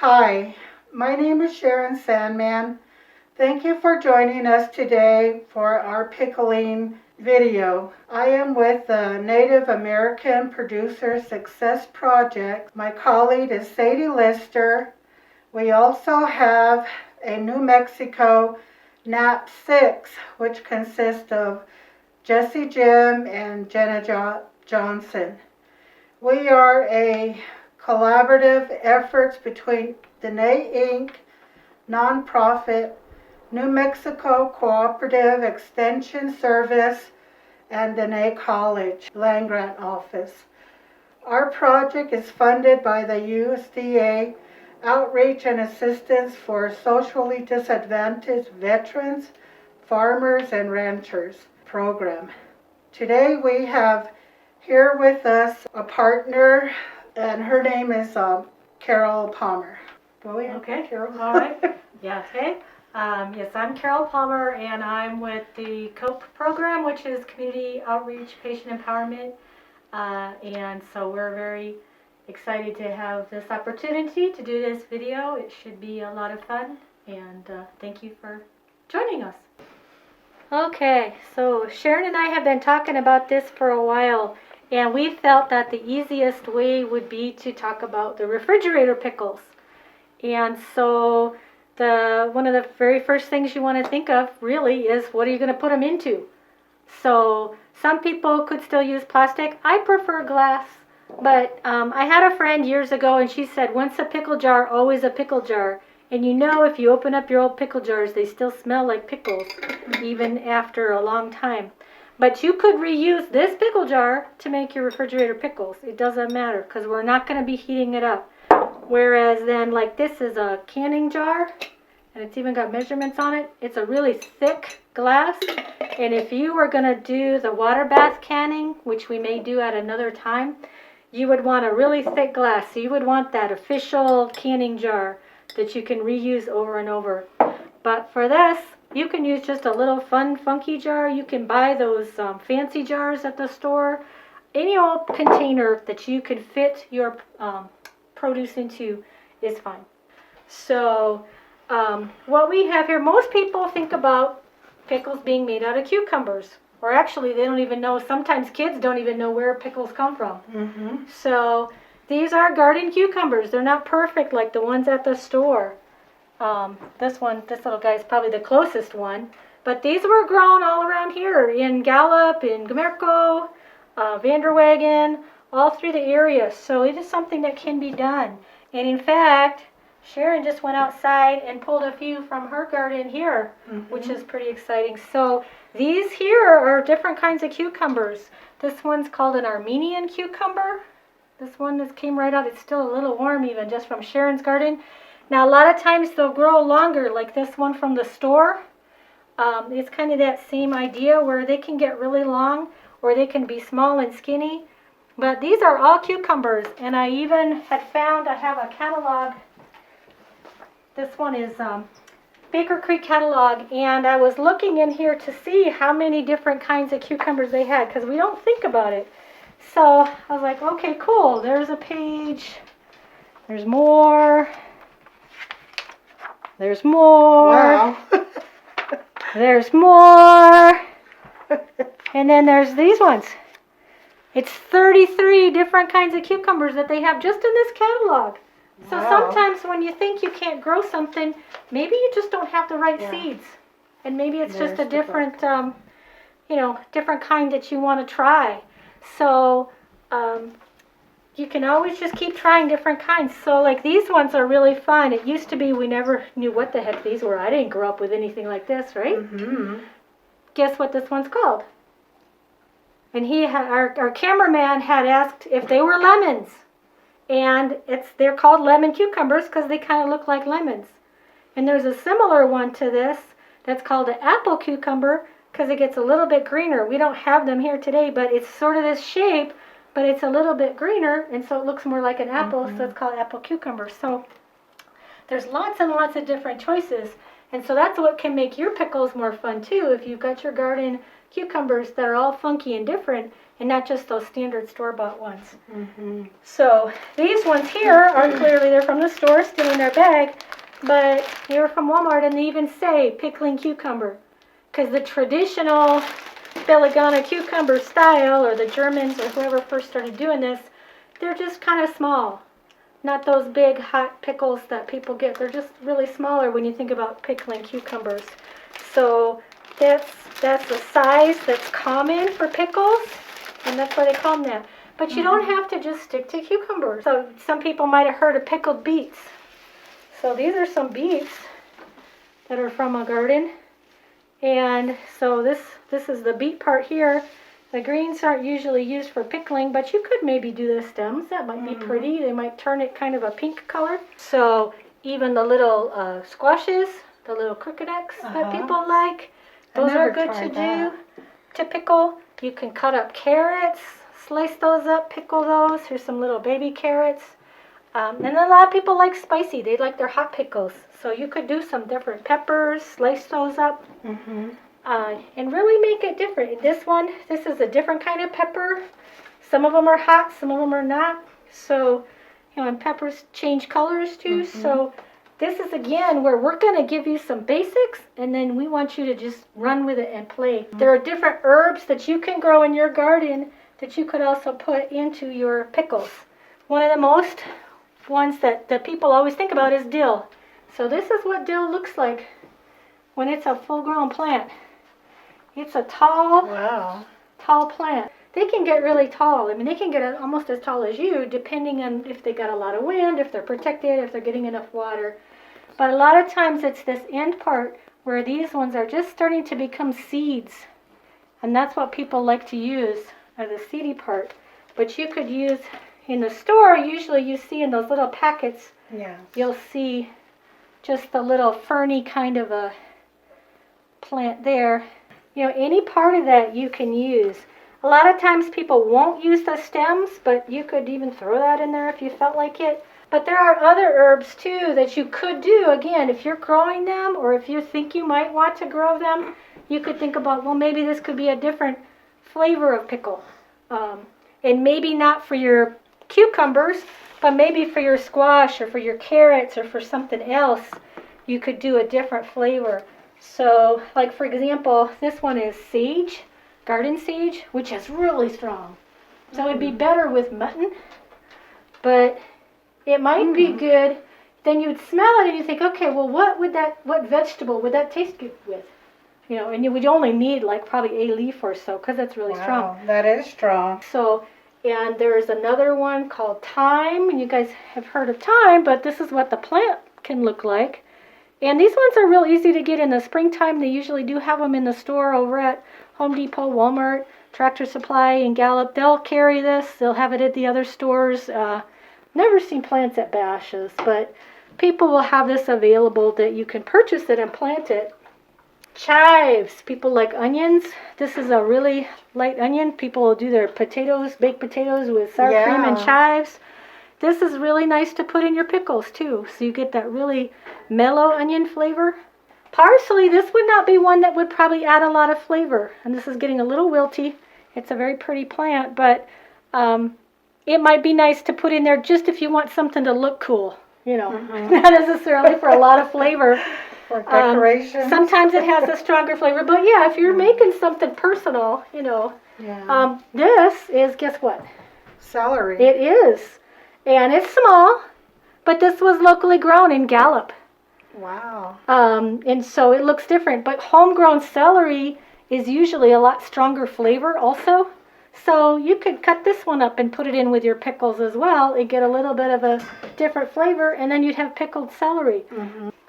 Hi, my name is Sharon Sandman. Thank you for joining us today for our pickling video. I am with the Native American Producer Success Project. My colleague is Sadie Lister. We also have a New Mexico NAP 6, which consists of Jesse Jim and Jenna Johnson. We are a collaborative efforts between Dene Inc., nonprofit, New Mexico Cooperative Extension Service, and Dene College Land Grant Office. Our project is funded by the USDA Outreach and Assistance for Socially Disadvantaged Veterans, Farmers, and Ranchers program. Today we have here with us a partner, and her name is Carol Palmer. Go ahead, Okay, Carol. all right. Yeah, okay. Yes, I'm Carol Palmer, and I'm with the COPE program, which is Community Outreach Patient Empowerment. And so we're very excited to have this opportunity to do this video. It should be a lot of fun, and thank you for joining us. Okay, so Sharon and I have been talking about this for a while, and we felt that the easiest way would be to talk about the refrigerator pickles. And so one of the very first things you want to think of really is, what are you going to put them into? So some people could still use plastic. I prefer glass, but I had a friend years ago, and she said, once a pickle jar, always a pickle jar. And you know, if you open up your old pickle jars, they still smell like pickles, even after a long time. But you could reuse this pickle jar to make your refrigerator pickles. It doesn't matter, because we're not going to be heating it up. Whereas then, like, this is a canning jar, and it's even got measurements on it. It's a really thick glass, and if you were going to do the water bath canning, which we may do at another time, you would want a really thick glass. So you would want that official canning jar that you can reuse over and over. But for this, you can use just a little fun, funky jar. You can buy those fancy jars at the store. Any old container that you could fit your produce into is fine. So what we have here, most people think about pickles being made out of cucumbers. Or actually, they don't even know. Sometimes kids don't even know where pickles come from. Mm-hmm. So these are garden cucumbers. They're not perfect like the ones at the store. This little guy is probably the closest one. But these were grown all around here in Gallup, in Gamerco, Vanderwagen, all through the area. So it is something that can be done. And in fact, Sharon just went outside and pulled a few from her garden here, which is pretty exciting. So these here are different kinds of cucumbers. This one's called an Armenian cucumber. This one just came right out. It's still a little warm even just from Sharon's garden. Now a lot of times they'll grow longer, like this one from the store. It's kind of that same idea where they can get really long or they can be small and skinny. But these are all cucumbers, and I even had found, I have a catalog. This one is Baker Creek catalog, and I was looking in here to see how many different kinds of cucumbers they had, because we don't think about it. So I was like, okay, cool. There's a page. There's more. There's more. Wow. There's more. And then there's these ones. It's 33 different kinds of cucumbers that they have just in this catalog. So sometimes when you think you can't grow something, maybe you just don't have the right seeds. And maybe it's just a different, different kind that you want to try. So you can always just keep trying different kinds. So like these ones are really fun. It used to be we never knew what the heck these were. I didn't grow up with anything like this, right? Mm-hmm. Guess what this one's called? And our cameraman had asked if they were lemons. And they're called lemon cucumbers because they kind of look like lemons. And there's a similar one to this that's called an apple cucumber because it gets a little bit greener. We don't have them here today, but it's sort of this shape, but it's a little bit greener, and so it looks more like an apple, so it's called apple cucumber. So there's lots and lots of different choices. And so that's what can make your pickles more fun too. If you've got your garden cucumbers that are all funky and different, and not just those standard store-bought ones. Mm-hmm. So these ones here are clearly, they're from the store, still in their bag, but they were from Walmart, and they even say pickling cucumber, because the traditional Beligana cucumber style, or the Germans or whoever first started doing this, they're just kind of small. Not those big hot pickles that people get. They're just really smaller when you think about pickling cucumbers. So that's the size that's common for pickles, and that's why they call them that. But you don't have to just stick to cucumbers. So some people might have heard of pickled beets. So these are some beets that are from a garden. And so this is the beet part here. The greens aren't usually used for pickling, but you could maybe do the stems. That might be pretty. They might turn it kind of a pink color. So even the little squashes, the little crooked necks that people like, those are good to do, to pickle. You can cut up carrots, slice those up, pickle those. Here's some little baby carrots. And a lot of people like spicy. They like their hot pickles. So you could do some different peppers, slice those up, and really make it different. This one, this is a different kind of pepper. Some of them are hot, some of them are not. So, and peppers change colors too. So this is, again, where we're going to give you some basics, and then we want you to just run with it and play. There are different herbs that you can grow in your garden that you could also put into your pickles. One of the most ones that people always think about is dill. So this is what dill looks like when it's a full-grown plant. It's a tall plant. They can get really tall. I mean, they can get almost as tall as you, depending on if they got a lot of wind, if they're protected, if they're getting enough water. But a lot of times it's this end part where these ones are just starting to become seeds. And that's what people like to use, are the seedy part. But you could use, in the store, usually you see in those little packets, you'll see just the little ferny kind of a plant there. You know, any part of that you can use. A lot of times people won't use the stems, but you could even throw that in there if you felt like it. But there are other herbs too that you could do. Again, if you're growing them, or if you think you might want to grow them, you could think about, well, maybe this could be a different flavor of pickle. And maybe not for your cucumbers, but maybe for your squash or for your carrots or for something else, you could do a different flavor. So, like for example, this one is sage, garden sage, which is really strong. So it'd be better with mutton, but it might be good. Then you'd smell it and you think, okay, well, what vegetable would that taste good with? You know, and you would only need like probably a leaf or so, because that's really strong. That is strong. So, and there's another one called thyme, and you guys have heard of thyme, but this is what the plant can look like. And these ones are real easy to get in the springtime. They usually do have them in the store over at Home Depot, Walmart, Tractor Supply, and Gallup. They'll carry this. They'll have it at the other stores. Never seen plants at Bash's, but people will have this available that you can purchase it and plant it. Chives. People like onions. This is a really light onion. People will do their potatoes, baked potatoes with sour cream and chives. This is really nice to put in your pickles too, so you get that really mellow onion flavor. Parsley, this would not be one that would probably add a lot of flavor, and this is getting a little wilty. It's a very pretty plant, but it might be nice to put in there just if you want something to look cool, you know, not necessarily for a lot of flavor. For decoration. Sometimes it has a stronger flavor, but yeah, if you're making something personal, you know. This is, guess what? Celery. It is. And it's small, but this was locally grown in Gallup. Wow. And so it looks different. But homegrown celery is usually a lot stronger flavor also. So you could cut this one up and put it in with your pickles as well and get a little bit of a different flavor, and then you'd have pickled celery.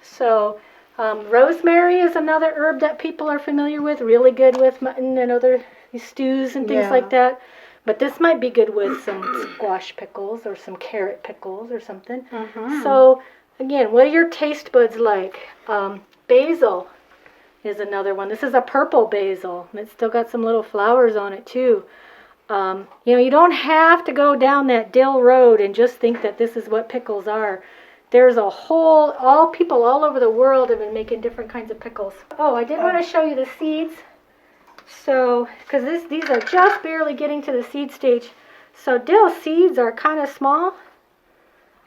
So rosemary is another herb that people are familiar with, really good with mutton and other stews and things like that. But this might be good with some squash pickles or some carrot pickles or something. So, again, what are your taste buds like? Basil is another one. This is a purple basil. And it's still got some little flowers on it, too. You know, you don't have to go down that dill road and just think that this is what pickles are. There's a whole, people all over the world have been making different kinds of pickles. Oh, I did want to show you the seeds. So, because these are just barely getting to the seed stage. So dill seeds are kind of small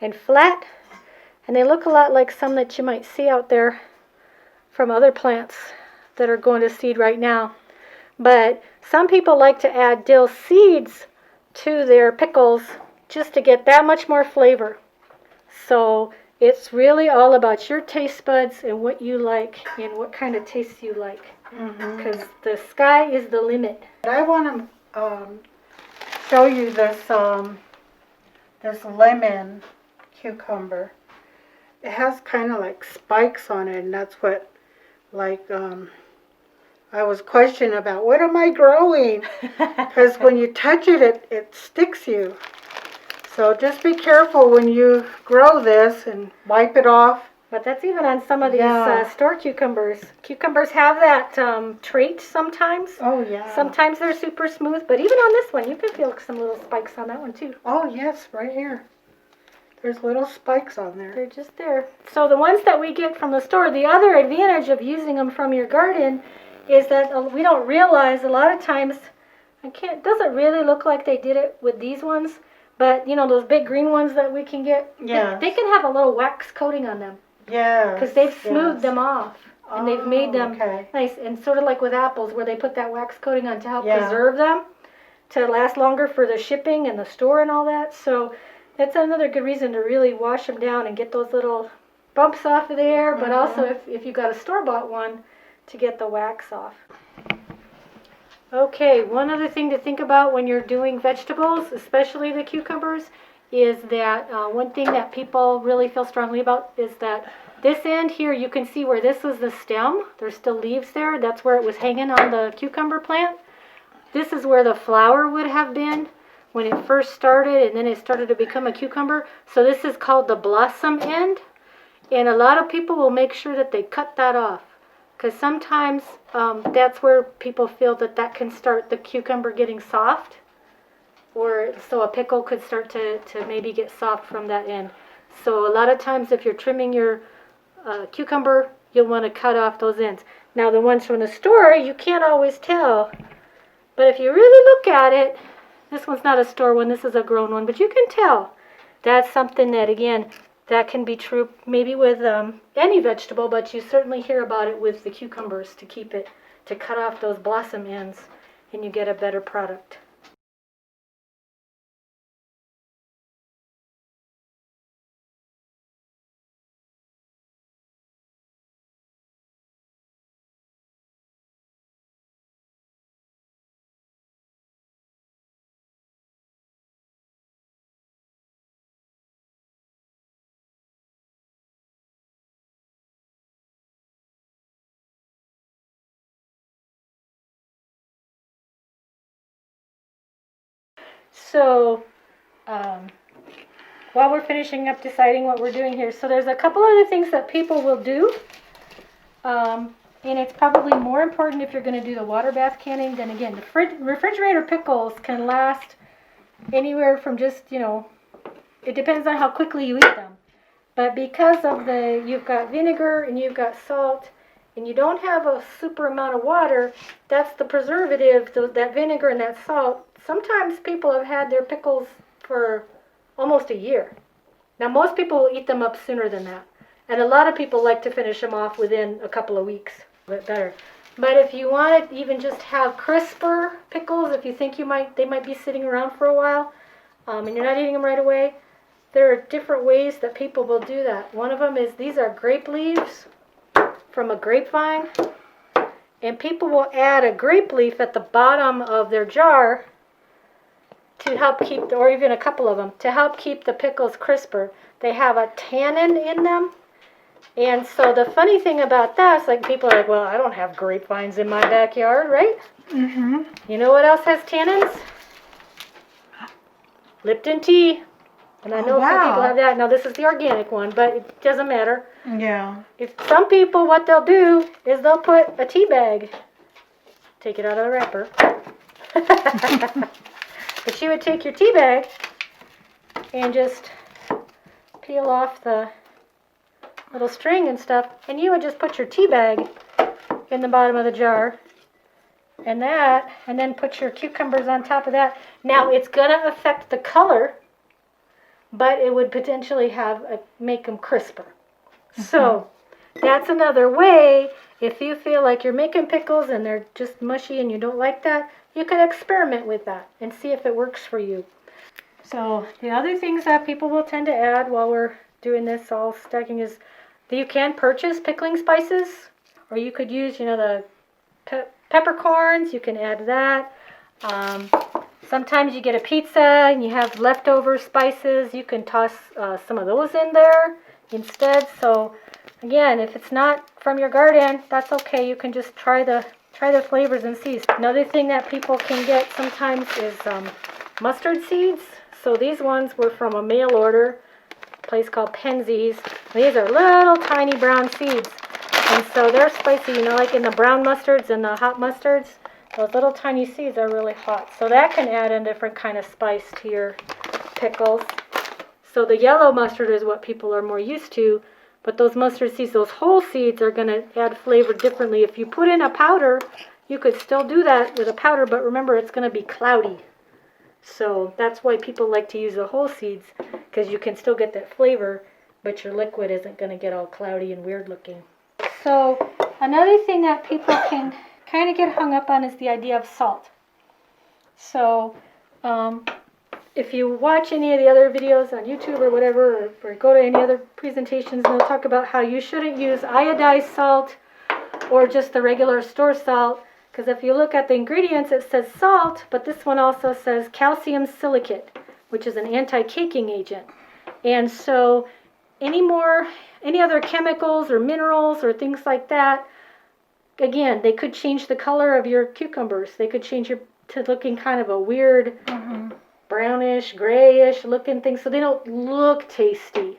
and flat, and they look a lot like some that you might see out there from other plants that are going to seed right now. But some people like to add dill seeds to their pickles just to get that much more flavor. So it's really all about your taste buds and what you like and what kind of taste you like. Because the sky is the limit. I want to show you this this lemon cucumber. It has kind of like spikes on it, and that's what I was questioning about. What am I growing? Because when you touch it, it sticks you. So just be careful when you grow this and wipe it off. But that's even on some of these store cucumbers. Cucumbers have that trait sometimes. Oh, yeah. Sometimes they're super smooth, but even on this one, you can feel some little spikes on that one too. Oh, yes, right here. There's little spikes on there. They're just there. So the ones that we get from the store, the other advantage of using them from your garden is that we don't realize a lot of times, it doesn't really look like they did it with these ones, but you know, those big green ones that we can get, they can have a little wax coating on them. Yeah. Because they've smoothed them off. And they've made them okay. nice. And sort of like with apples where they put that wax coating on to help preserve them to last longer for the shipping and the store and all that. So that's another good reason to really wash them down and get those little bumps off of there. But also if you got a store-bought one, to get the wax off. Okay, one other thing to think about when you're doing vegetables, especially the cucumbers, is that one thing that people really feel strongly about is that this end here, you can see where this was the stem. There's still leaves there. That's where it was hanging on the cucumber plant. This is where the flower would have been when it first started, and then it started to become a cucumber. So this is called the blossom end. And a lot of people will make sure that they cut that off, because sometimes that's where people feel that can start the cucumber getting soft. Or so a pickle could start to maybe get soft from that end. So a lot of times if you're trimming your cucumber, you'll want to cut off those ends. Now the ones from the store, you can't always tell. But if you really look at it, this one's not a store one, this is a grown one, but you can tell. That's something that, again, that can be true maybe with any vegetable, but you certainly hear about it with the cucumbers to cut off those blossom ends, and you get a better product. So, while we're finishing up deciding what we're doing here, so there's a couple other things that people will do, and it's probably more important if you're going to do the water bath canning. Then again, the refrigerator pickles can last anywhere from just, it depends on how quickly you eat them. But because of you've got vinegar and you've got salt, and you don't have a super amount of water, that's the preservative, that vinegar and that salt. Sometimes people have had their pickles for almost a year. Now most people will eat them up sooner than that. And a lot of people like to finish them off within a couple of weeks, a bit better. But if you want to even just have crisper pickles, if you think they might be sitting around for a while, and you're not eating them right away, there are different ways that people will do that. One of them is these are grape leaves from a grapevine, and people will add a grape leaf at the bottom of their jar to help keep, or even a couple of them, to help keep the pickles crisper. They have a tannin in them, and so the funny thing about that is, like, people are like, well, I don't have grapevines in my backyard, right? Mm-hmm. You know what else has tannins? Lipton tea. And I know some people have that. Now this is the organic one, but it doesn't matter. Yeah. If some people, what they'll do is they'll put a tea bag, take it out of the wrapper. But you would take your tea bag and just peel off the little string and stuff, and you would just put your tea bag in the bottom of the jar, and that, and then put your cucumbers on top of that. Now it's gonna affect the color, but it would potentially make them crisper. So that's another way. If you feel like you're making pickles and they're just mushy and you don't like that, you can experiment with that and see if it works for you. So the other things that people will tend to add while we're doing this all stacking is that you can purchase pickling spices, or you could use, the peppercorns. You can add that. Sometimes you get a pizza and you have leftover spices. You can toss some of those in there instead. So again, if it's not from your garden, that's okay. You can just try the flavors and see. Another thing that people can get sometimes is mustard seeds. So these ones were from a mail order place called Penzies. These are little tiny brown seeds. And so they're spicy, like in the brown mustards and the hot mustards. Those little tiny seeds are really hot. So that can add a different kind of spice to your pickles. So the yellow mustard is what people are more used to. But those mustard seeds, those whole seeds, are going to add flavor differently. If you put in a powder, you could still do that with a powder, but remember, it's going to be cloudy. So that's why people like to use the whole seeds, because you can still get that flavor, but your liquid isn't going to get all cloudy and weird looking. So another thing that people can kind of get hung up on is the idea of salt. So if you watch any of the other videos on YouTube or whatever, or go to any other presentations, they'll talk about how you shouldn't use iodized salt or just the regular store salt, because if you look at the ingredients, it says salt, but this one also says calcium silicate, which is an anti-caking agent. And so any other chemicals or minerals or things like that, again, they could change the color of your cucumbers. They could change to looking kind of a weird brownish, grayish looking thing, so they don't look tasty.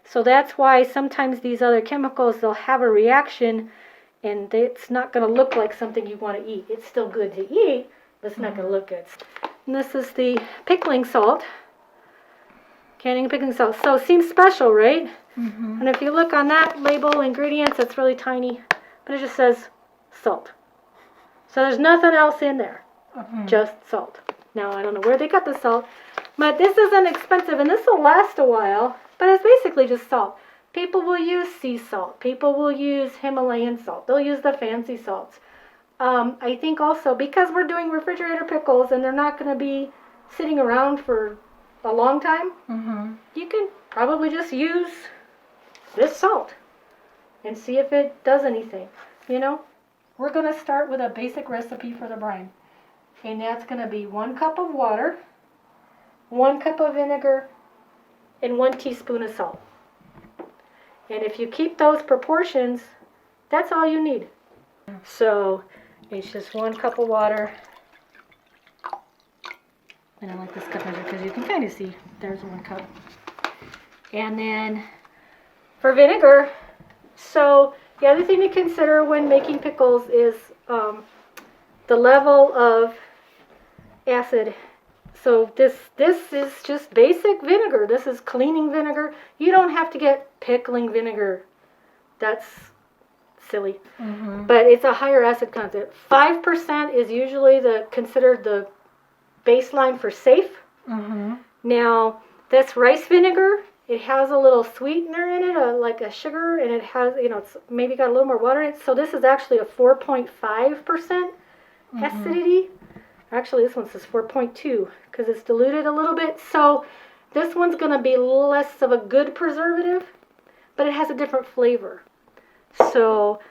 So that's why sometimes these other chemicals, they'll have a reaction, and it's not going to look like something you want to eat. It's still good to eat, but it's not going to look good. And this is the pickling salt. Canning pickling salt. So it seems special, right? And if you look on that label, ingredients, it's really tiny, but it just says salt. So there's nothing else in there, just salt. Now, I don't know where they got the salt, but this isn't expensive, and this will last a while, but it's basically just salt. People will use sea salt. People will use Himalayan salt. They'll use the fancy salts. I think also, because we're doing refrigerator pickles, and they're not going to be sitting around for a long time, you can probably just use this salt and see if it does anything. We're going to start with a basic recipe for the brine. And that's going to be 1 cup of water, 1 cup of vinegar, and 1 teaspoon of salt. And if you keep those proportions, that's all you need. So it's just 1 cup of water. And I like this cup measure because you can kind of see there's 1 cup. And then for vinegar, so the other thing to consider when making pickles is the level of acid. So this is just basic vinegar. This is cleaning vinegar. You don't have to get pickling vinegar. That's silly. But it's a higher acid content. 5% is usually considered the baseline for safe. Now, this rice vinegar, it has a little sweetener in it, like a sugar, and it has, it's maybe got a little more water in it. So this is actually a 4.5% acidity. Actually, this one says 4.2 because it's diluted a little bit. So this one's going to be less of a good preservative, but it has a different flavor. So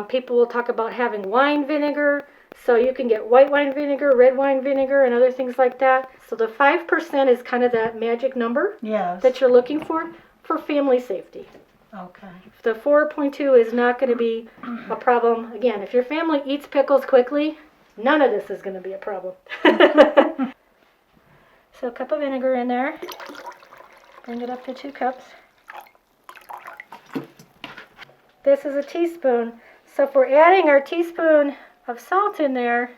people will talk about having wine vinegar. So you can get white wine vinegar, red wine vinegar, and other things like that. So the 5% is kind of that magic number that you're looking for family safety. Okay. The 4.2 is not going to be a problem. Again, if your family eats pickles quickly, none of this is going to be a problem. So a cup of vinegar in there. Bring it up to 2 cups. This is a teaspoon. So if we're adding our teaspoon of salt in there,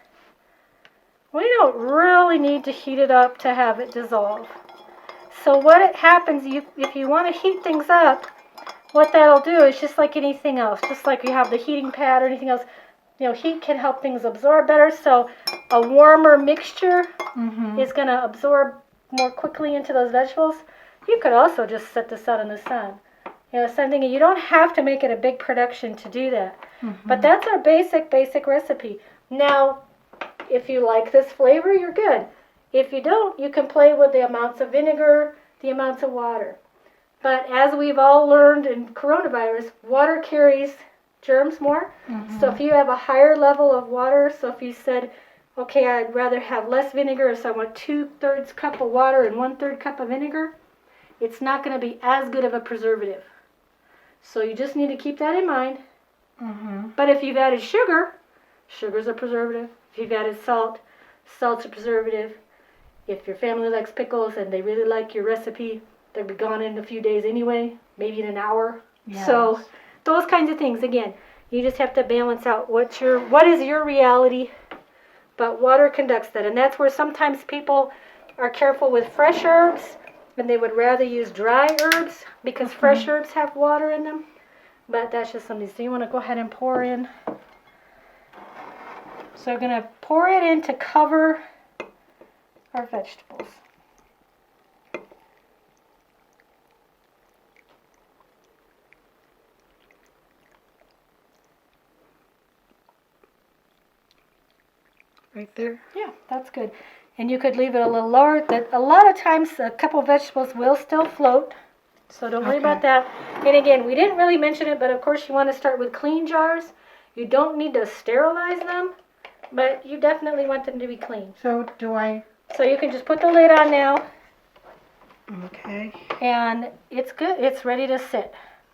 we don't really need to heat it up to have it dissolve. So what happens, if you want to heat things up, what that'll do is just like anything else, just like you have the heating pad or anything else, heat can help things absorb better. So a warmer mixture is going to absorb more quickly into those vegetables. You could also just set this out in the sun. Same thing. You don't have to make it a big production to do that. But that's our basic recipe. Now, if you like this flavor, you're good. If you don't, you can play with the amounts of vinegar, the amounts of water. But as we've all learned in coronavirus, water carries germs more. So if you have a higher level of water, so if you said, okay, I'd rather have less vinegar, so I want 2/3 cup of water and 1/3 cup of vinegar, it's not going to be as good of a preservative. So you just need to keep that in mind. But if you've added sugar, sugar's a preservative. If you've added salt, salt's a preservative. If your family likes pickles and they really like your recipe, they'll be gone in a few days anyway, maybe in an hour. Yes. So those kinds of things, again, you just have to balance out what is your reality, but water conducts that. And that's where sometimes people are careful with fresh herbs, and they would rather use dry herbs because fresh herbs have water in them. But that's just something. So you want to go ahead and pour in. So we're going to pour it in to cover our vegetables. Right there? Yeah, that's good. And you could leave it a little lower. A lot of times a couple vegetables will still float, so don't worry about that. And again, we didn't really mention it, but of course you want to start with clean jars. You don't need to sterilize them, but you definitely want them to be clean. So So you can just put the lid on now. Okay. And it's good. It's ready to sit.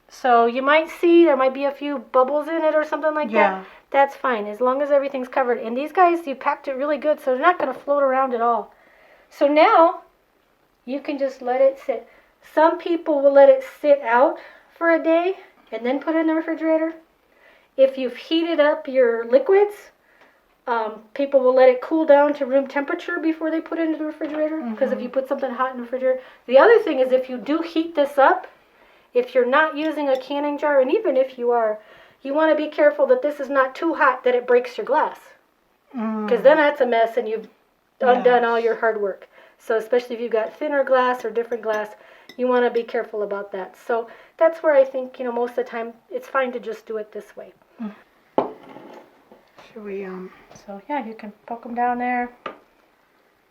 So you might see there might be a few bubbles in it or something like that. That's fine, as long as everything's covered. And these guys, you packed it really good, so they're not going to float around at all. So now, you can just let it sit. Some people will let it sit out for a day and then put it in the refrigerator. If you've heated up your liquids, people will let it cool down to room temperature before they put it into the refrigerator. Because if you put something hot in the refrigerator. The other thing is if you do heat this up, if you're not using a canning jar, and even if you are, you want to be careful that this is not too hot that it breaks your glass. Because then that's a mess and you've undone all your hard work. So especially if you've got thinner glass or different glass, you want to be careful about that. So that's where I think, most of the time it's fine to just do it this way. Should we, So yeah, you can poke them down there.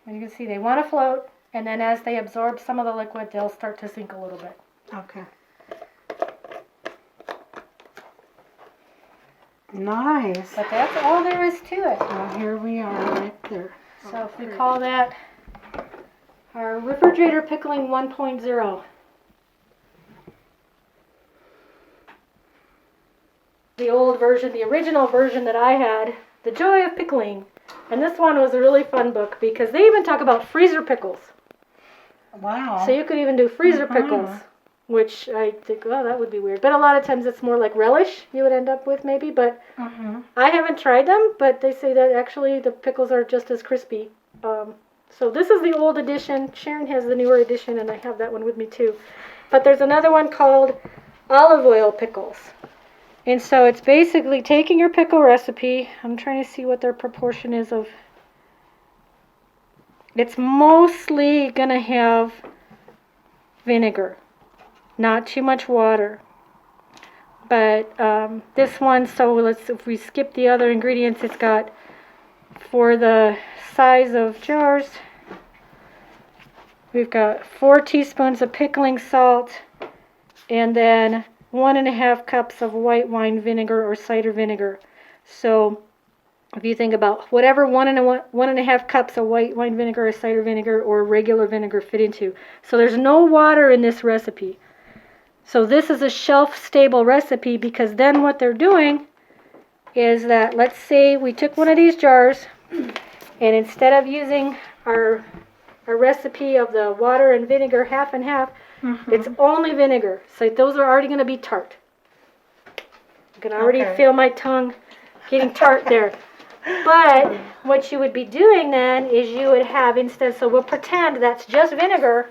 And you can see they want to float. And then as they absorb some of the liquid, they'll start to sink a little bit. Okay. Nice. But that's all there is to it. Well, here we are right there. So if we call that our refrigerator pickling 1.0. The old version, the original version that I had, The Joy of Pickling. And this one was a really fun book because they even talk about freezer pickles. Wow. So you could even do freezer pickles, which I think, oh, that would be weird. But a lot of times it's more like relish you would end up with maybe. But I haven't tried them, but they say that actually the pickles are just as crispy. So this is the old edition. Sharon has the newer edition, and I have that one with me too. But there's another one called olive oil pickles. And so it's basically taking your pickle recipe. I'm trying to see what their proportion is of. It's mostly going to have vinegar, not too much water. But this one, so if we skip the other ingredients, it's got, for the size of jars, we've got 4 teaspoons of pickling salt, and then 1.5 cups of white wine vinegar or cider vinegar. So if you think about whatever 1.5 cups of white wine vinegar or cider vinegar or regular vinegar fit into. So there's no water in this recipe. So this is a shelf-stable recipe because then what they're doing is that, let's say we took one of these jars and instead of using our recipe of the water and vinegar half and half, it's only vinegar. So those are already going to be tart. You can already feel my tongue getting tart there. But what you would be doing then is you would have instead, so we'll pretend that's just vinegar,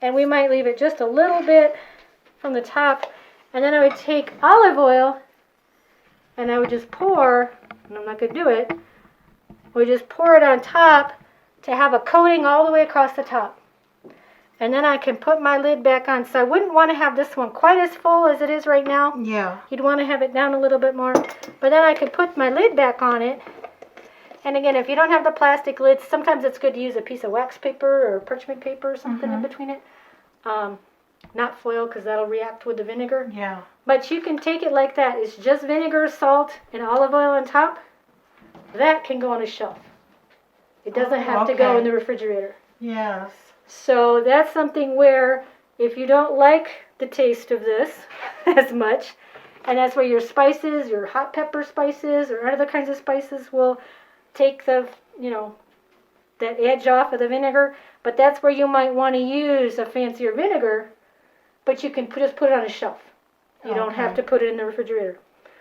and we might leave it just a little bit from the top, and then I would take olive oil and I would just pour, and I'm not going to do it, we just pour it on top to have a coating all the way across the top. And then I can put my lid back on. So I wouldn't want to have this one quite as full as it is right now. Yeah. You'd want to have it down a little bit more. But then I could put my lid back on it. And again, if you don't have the plastic lids, sometimes it's good to use a piece of wax paper or parchment paper or something in between it. Not foil, because that'll react with the vinegar. Yeah. But you can take it like that. It's just vinegar, salt, and olive oil on top. That can go on a shelf. It doesn't have to go in the refrigerator. Yes. So that's something where if you don't like the taste of this as much, and that's where your spices, your hot pepper spices or other kinds of spices will take the, that edge off of the vinegar. But that's where you might want to use a fancier vinegar, but you can just put it on a shelf. You don't have to put it in the refrigerator.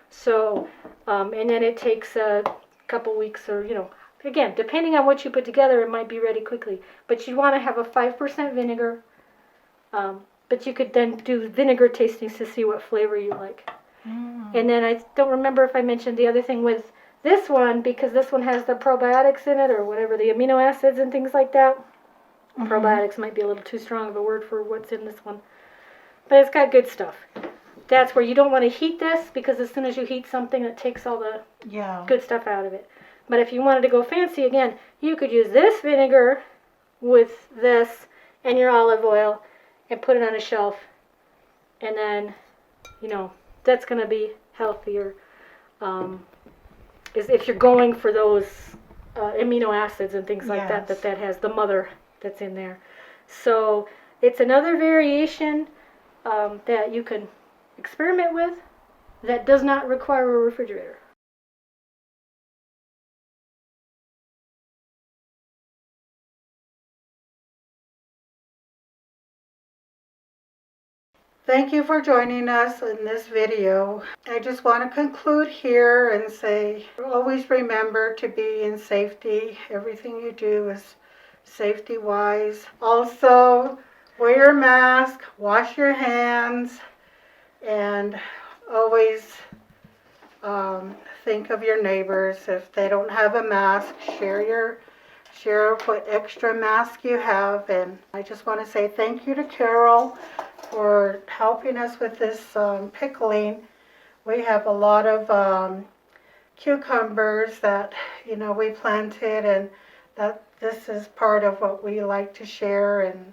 So, and then it takes a couple weeks or, again, depending on what you put together, it might be ready quickly. But you want to have a 5% vinegar. But you could then do vinegar tastings to see what flavor you like. And then I don't remember if I mentioned the other thing with this one, because this one has the probiotics in it or whatever, the amino acids and things like that. Probiotics might be a little too strong of a word for what's in this one. But it's got good stuff. That's where you don't want to heat this, because as soon as you heat something, it takes all the good stuff out of it. But if you wanted to go fancy, again, you could use this vinegar with this and your olive oil and put it on a shelf. And then, that's going to be healthier. Is if you're going for those amino acids and things like that has the mother that's in there. So it's another variation that you can experiment with that does not require a refrigerator. Thank you for joining us in this video. I just want to conclude here and say, always remember to be in safety. Everything you do is safety-wise. Also, wear your mask, wash your hands, and always think of your neighbors. If they don't have a mask, share what extra mask you have. And I just want to say thank you to Carol for helping us with this pickling. We have a lot of cucumbers that we planted, and that this is part of what we like to share and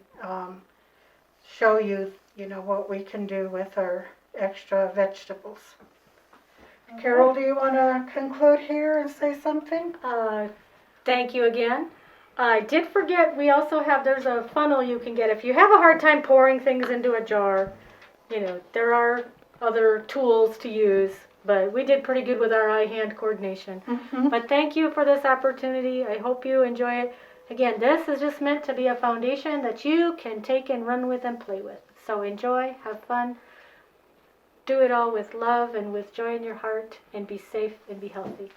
show you what we can do with our extra vegetables. Carol, do you want to conclude here and say something? Thank you again. I did forget, we also there's a funnel you can get. If you have a hard time pouring things into a jar, there are other tools to use, but we did pretty good with our eye-hand coordination. But thank you for this opportunity. I hope you enjoy it. Again, this is just meant to be a foundation that you can take and run with and play with. So enjoy, have fun, do it all with love and with joy in your heart, and be safe and be healthy.